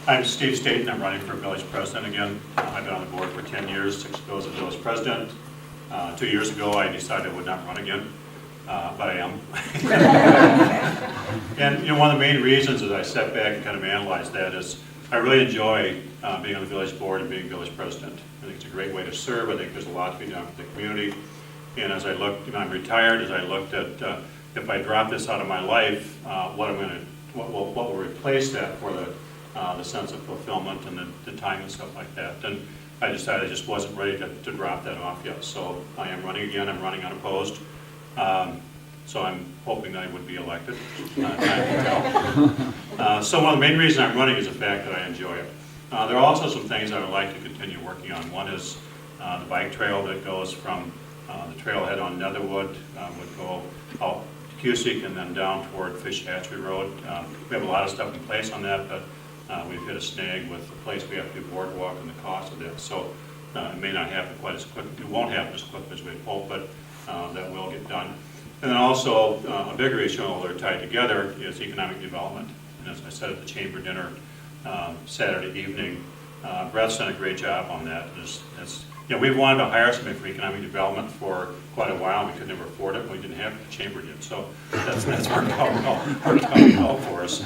I'm Steve Staton. I'm running for village president again. I've been on the board for 10 years, 6 ago as a village president. 2 years ago I decided I would not run again, but I am. And one of the main reasons as I sat back and kind of analyzed that is I really enjoy being on the village board and being village president. I think it's a great way to serve. I think there's a lot to be done for the community. And as I looked, I'm retired, as I looked at if I drop this out of my life, what will replace that for the sense of fulfillment and the time and stuff like that. And I decided I just wasn't ready to drop that off yet. So I am running again. I'm running unopposed. So I'm hoping that I would be elected. So one of the main reasons I'm running is the fact that I enjoy it. There are also some things I would like to continue working on. One is the bike trail that goes from the trailhead on Netherwood, would go out to Cusick and then down toward Fish Hatchery Road. We have a lot of stuff in place on that, but we've hit a snag with the place we have to do boardwalk and the cost of that. So it may not happen quite as quick. It won't happen as quick as we'd hope, but that will get done. And then also a bigger issue, although they're tied together, is economic development. And as I said at the chamber dinner Saturday evening, Brett's done a great job on that. We've wanted to hire somebody for economic development for quite a while. We could never afford it, and we didn't have it. The chamber did. So that's worked out well for us.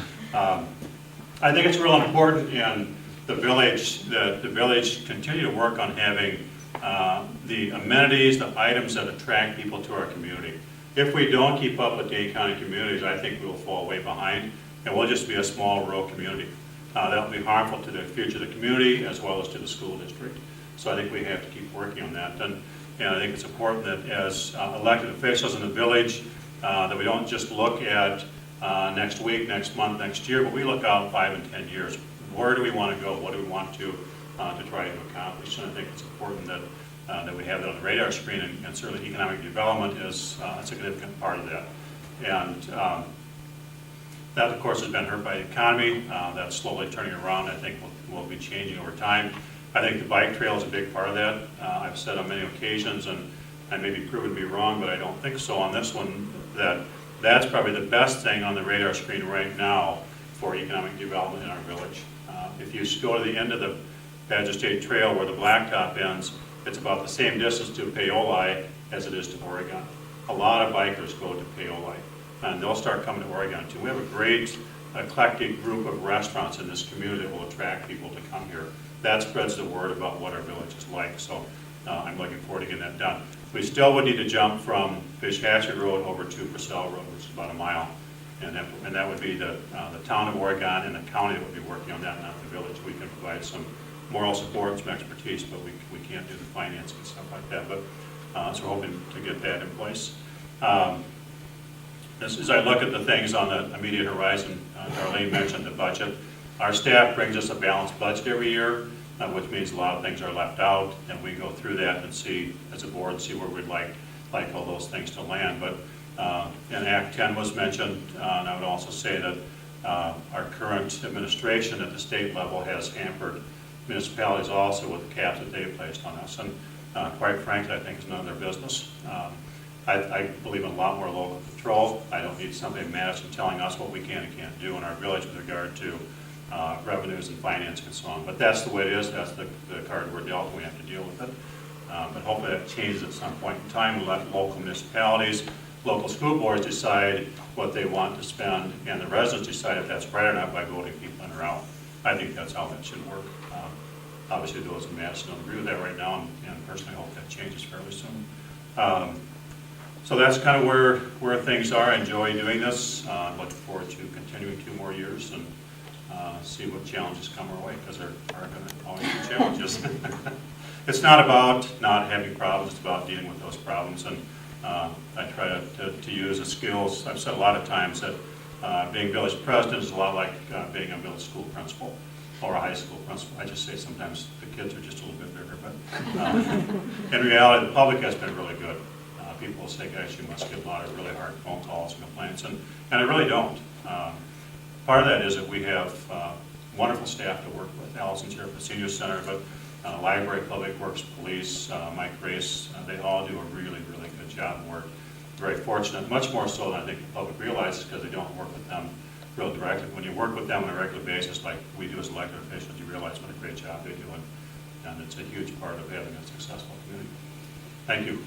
I think it's real important in the village that the village continue to work on having the amenities, the items that attract people to our community. If we don't keep up with Dane County communities, I think we'll fall way behind, and we'll just be a small rural community. That will be harmful to the future of the community as well as to the school district. So I think we have to keep working on that. And I think it's important that as elected officials in the village, that we don't just look at next week, next month, next year, but we look out 5 and 10 years. Where do we want to go? What do we want to try to accomplish? And I think it's important that we have that on the radar screen, and certainly economic development is a significant part of that. And that, of course, has been hurt by the economy. That's slowly turning around. I think will be changing over time. I think the bike trail is a big part of that. I've said on many occasions, and I may be proven to be wrong, but I don't think so on this one, that's probably the best thing on the radar screen right now for economic development in our village. If you go to the end of the Badger State Trail where the blacktop ends, it's about the same distance to Paoli as it is to Oregon. A lot of bikers go to Paoli, and they'll start coming to Oregon too. We have a great eclectic group of restaurants in this community that will attract people to come here. That spreads the word about what our village is like, so I'm looking forward to getting that done. We still would need to jump from Fish Hatchery Road over to Purcell Road, which is about a mile, and that would be the town of Oregon and the county that would be working on that, not the village. We can provide some moral support, some expertise, but we can't do the financing and stuff like that. But so we're hoping to get that in place. As I look at the things on the immediate horizon, Darlene mentioned the budget. Our staff brings us a balanced budget every year, which means a lot of things are left out, and we go through that and see, as a board, see where we'd like all those things to land. But and Act 10 was mentioned, and I would also say that our current administration at the state level has hampered municipalities also with the caps that they've placed on us, and quite frankly, I think it's none of their business. I believe in a lot more local control. I don't need somebody in Madison telling us what we can and can't do in our village with regard to revenues and financing and so on. But that's the way it is. That's the card we're dealt, and we have to deal with it. But hopefully that changes at some point in time. We'll let local municipalities, local school boards decide what they want to spend, and the residents decide if that's right or not by voting people in or out. I think that's how that should work. Obviously, those in Madison don't agree with that right now, and personally hope that changes fairly soon. So that's kind of where things are. I enjoy doing this. Looking forward to continuing 2 more years and see what challenges come our way, because there are going to always be challenges. It's not about not having problems, it's about dealing with those problems. And I try to use the skills. I've said a lot of times that being village president is a lot like being a village school principal or a high school principal. I just say sometimes the kids are just a little bit bigger, but in reality, the public has been really good. People say, guys, you must get a lot of really hard phone calls and complaints, and I really don't. Part of that is that we have wonderful staff to work with. Allison's here at the Senior Center, but library, public works, police, Mike Race, they all do a really, really good job, and we're very fortunate, much more so than I think the public realizes, because they don't work with them real directly. When you work with them on a regular basis, like we do as elected officials, you realize what a great job they do, and it's a huge part of having a successful community. Thank you.